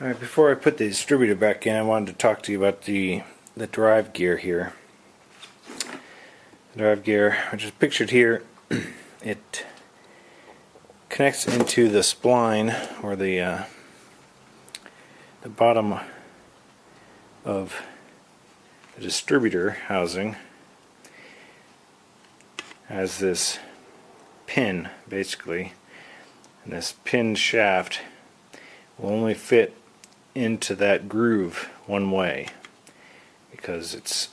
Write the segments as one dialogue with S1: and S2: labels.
S1: Alright, before I put the distributor back in, I wanted to talk to you about the drive gear here. The drive gear, which is pictured here, it connects into the spline, or the bottom of the distributor housing has this pin, basically, and this pin shaft will only fit into that groove one way because it's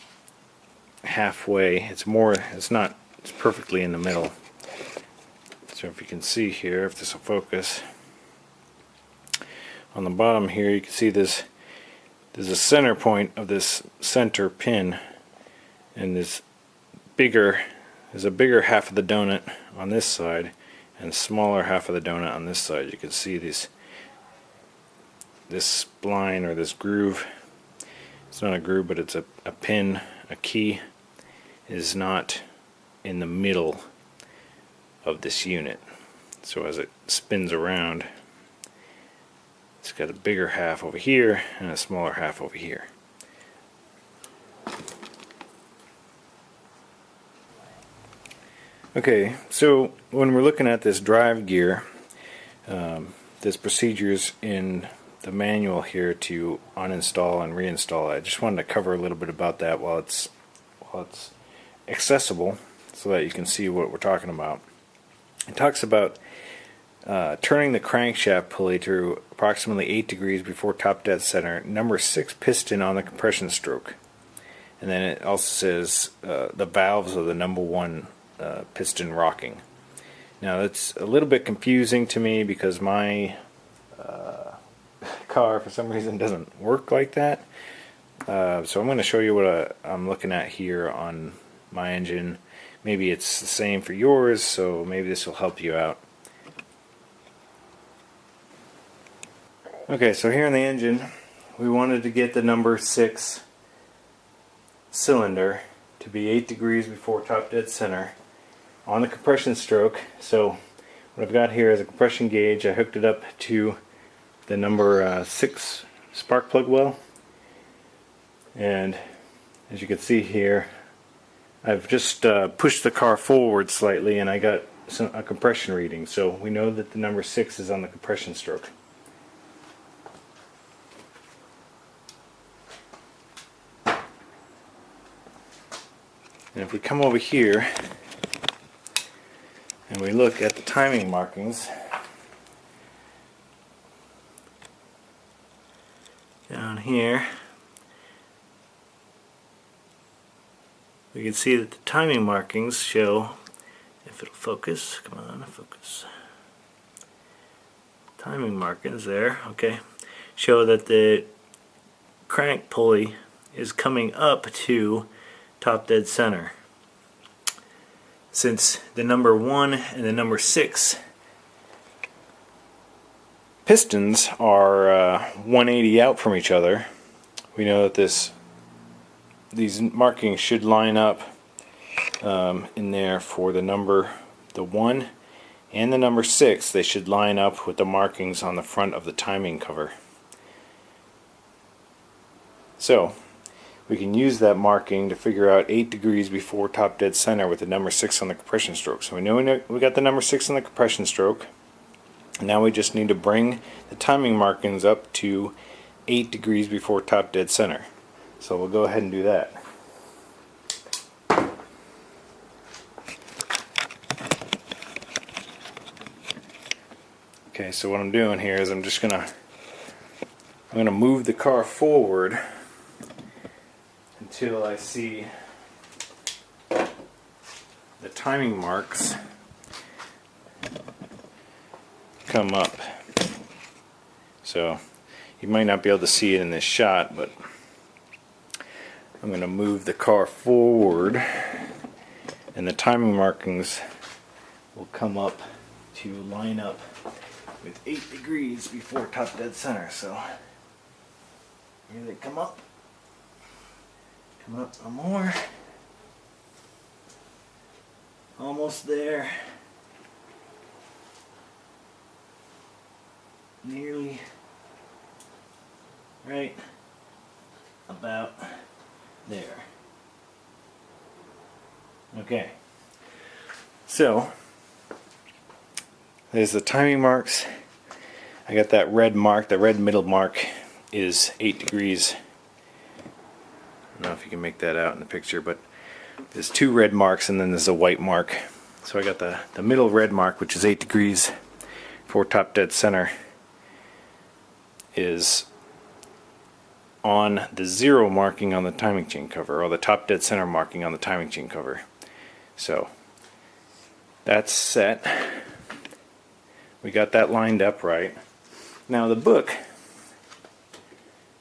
S1: halfway. It's perfectly in the middle. So if you can see here, if this will focus, on the bottom here you can see there's a center point of this center pin, and there's a bigger half of the donut on this side and a smaller half of the donut on this side. You can see this spline, or this groove. It's not a groove, but it's a pin, a key, is not in the middle of this unit. So as it spins around, it's got a bigger half over here and a smaller half over here. Okay, so when we're looking at this drive gear, there's procedures in the manual here to uninstall and reinstall it. I just wanted to cover a little bit about that while it's accessible, so that you can see what we're talking about. It talks about turning the crankshaft pulley to approximately 8 degrees before top dead center, number 6 piston on the compression stroke. And then it also says the valves of the number 1 piston rocking. Now that's a little bit confusing to me because my car for some reason doesn't work like that. So I'm going to show you what I'm looking at here on my engine. Maybe it's the same for yours, so maybe this will help you out. Okay, so here in the engine we wanted to get the number 6 cylinder to be 8 degrees before top dead center on the compression stroke. So what I've got here is a compression gauge. I hooked it up to the number 6 spark plug well, and as you can see here, I've just pushed the car forward slightly and I got a compression reading, so we know that the number 6 is on the compression stroke. And if we come over here and we look at the timing markings down here, we can see that the timing markings show, if it'll focus, come on, focus. Timing markings there, okay, show that the crank pulley is coming up to top dead center. Since the number 1 and the number 6 pistons are 180 out from each other, we know that these markings should line up in there for the 1 and the number 6. They should line up with the markings on the front of the timing cover. So we can use that marking to figure out 8 degrees before top dead center with the number 6 on the compression stroke. So we know we got the number 6 on the compression stroke. Now we just need to bring the timing markings up to 8 degrees before top dead center. So we'll go ahead and do that. Okay, so what I'm doing here is I'm gonna move the car forward until I see the timing marks come up. So you might not be able to see it in this shot, but I'm going to move the car forward and the timing markings will come up to line up with 8 degrees before top dead center. So here they come up some more, almost there, nearly right about there. Okay, so there's the timing marks. I got that red mark. The red middle mark is 8 degrees. I don't know if you can make that out in the picture, but there's 2 red marks and then there's a white mark. So I got the middle red mark, which is 8 degrees for top dead center, is on the 0 marking on the timing chain cover, or the top dead center marking on the timing chain cover. So that's set. We got that lined up right. Now the book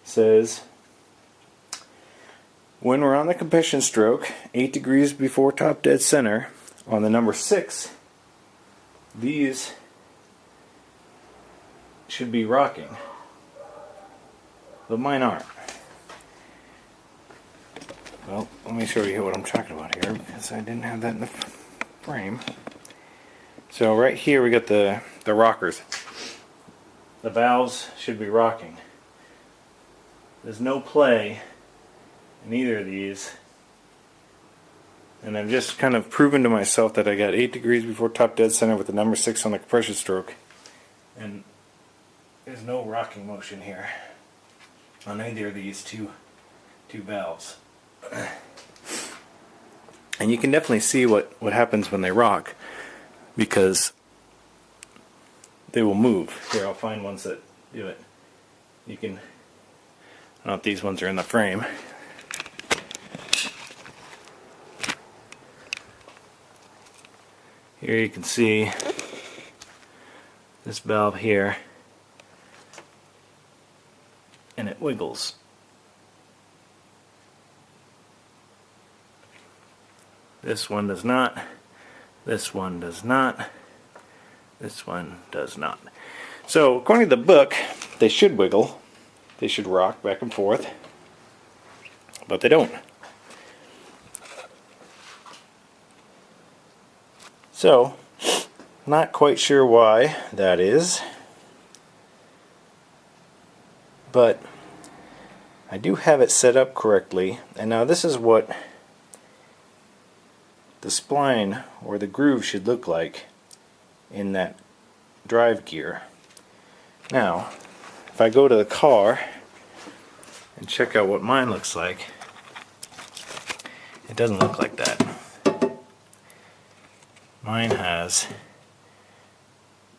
S1: says when we're on the compression stroke 8 degrees before top dead center on the number 6, these should be rocking, but mine aren't. Well, let me show you what I'm talking about here, because I didn't have that in the frame. So right here we got the rockers. The valves should be rocking. There's no play in either of these, and I've just kind of proven to myself that I got 8 degrees before top dead center with the number 6 on the compression stroke, and there's no rocking motion here on either of these two valves. And you can definitely see what happens when they rock, because they will move. Here, I'll find ones that do it. You can, I don't know if these ones are in the frame. Here you can see this valve here, and it wiggles. This one does not. This one does not. This one does not. So, according to the book, they should wiggle. They should rock back and forth. But they don't. So, not quite sure why that is. But I do have it set up correctly. And now this is what the spline or the groove should look like in that drive gear. Now, if I go to the car and check out what mine looks like, it doesn't look like that. Mine has,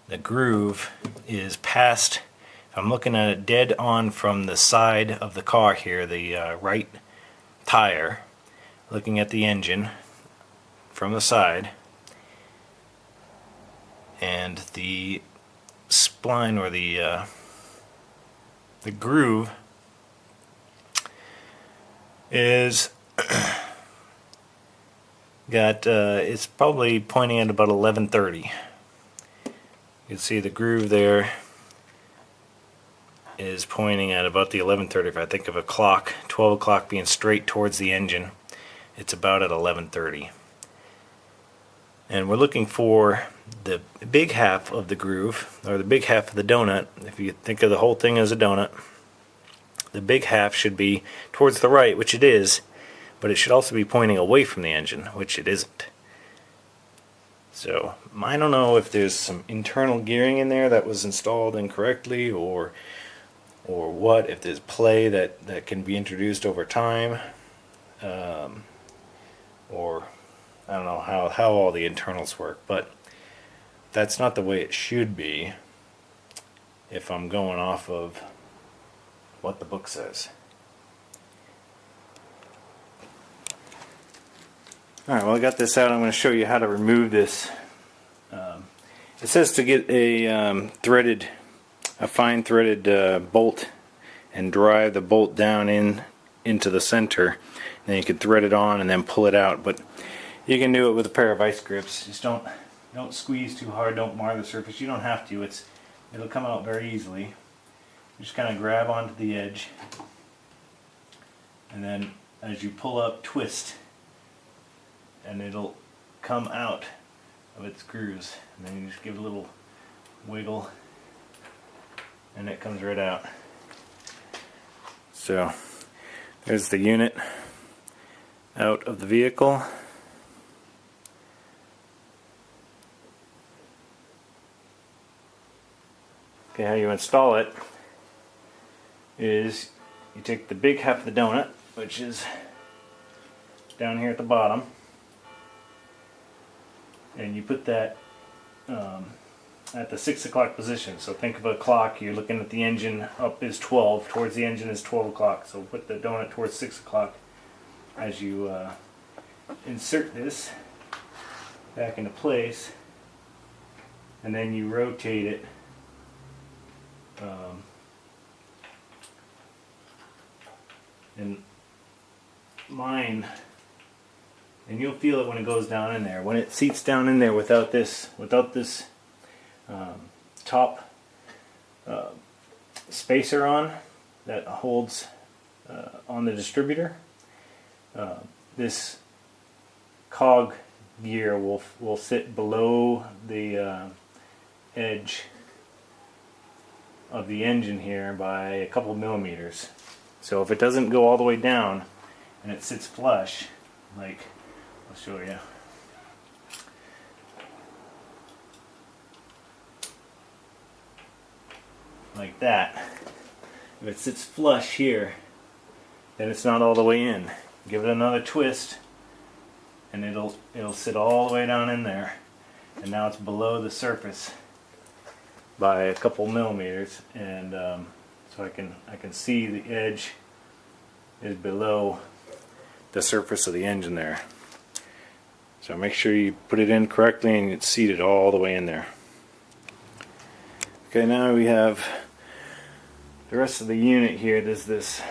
S1: the groove is past, if I'm looking at it dead on from the side of the car here, the right tire, looking at the engine from the side, and the spline or the groove is got it's probably pointing at about 11:30. You can see the groove there is pointing at about the 11:30. If I think of a clock, 12 o'clock being straight towards the engine, it's about at 11:30. And we're looking for the big half of the groove, or the big half of the donut. If you think of the whole thing as a donut, the big half should be towards the right, which it is, but it should also be pointing away from the engine, which it isn't. So I don't know if there's some internal gearing in there that was installed incorrectly, or what, if there's play that can be introduced over time, or I don't know how all the internals work, but that's not the way it should be if I'm going off of what the book says. Alright, well, I got this out. I'm going to show you how to remove this. It says to get a fine threaded bolt and drive the bolt down into the center. Then you can thread it on and then pull it out. But you can do it with a pair of vice grips. Just don't squeeze too hard. Don't mar the surface. You don't have to. It'll come out very easily. You just kind of grab onto the edge, and then as you pull up, twist, and it'll come out of its grooves. And then you just give it a little wiggle, and it comes right out. So there's the unit out of the vehicle. Okay, how you install it is you take the big half of the donut, which is down here at the bottom, and you put that at the 6 o'clock position. So think of a clock, you're looking at the engine, up is 12, towards the engine is 12 o'clock. So put the donut towards 6 o'clock as you insert this back into place, and then you rotate it and mine, and you'll feel it when it goes down in there. When it seats down in there without this top spacer on that holds on the distributor, this cog gear will sit below the edge of the engine here by a couple millimeters. So if it doesn't go all the way down and it sits flush, like I'll show you, like that, if it sits flush here, then it's not all the way in. Give it another twist and it'll sit all the way down in there, and now it's below the surface by a couple millimeters, and so I can see the edge is below the surface of the engine there. So make sure you put it in correctly and it's seated all the way in there. Okay, now we have the rest of the unit here. There's this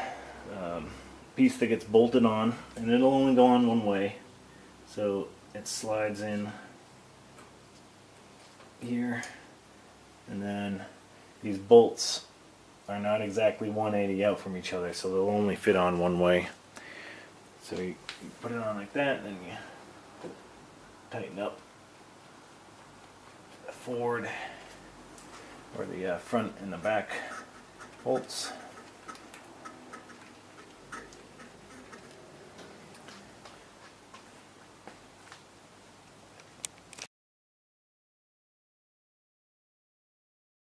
S1: piece that gets bolted on, and it'll only go on one way, so it slides in here, and then these bolts are not exactly 180 out from each other, so they'll only fit on one way. So you put it on like that, and then you tighten up the forward or the front and the back bolts.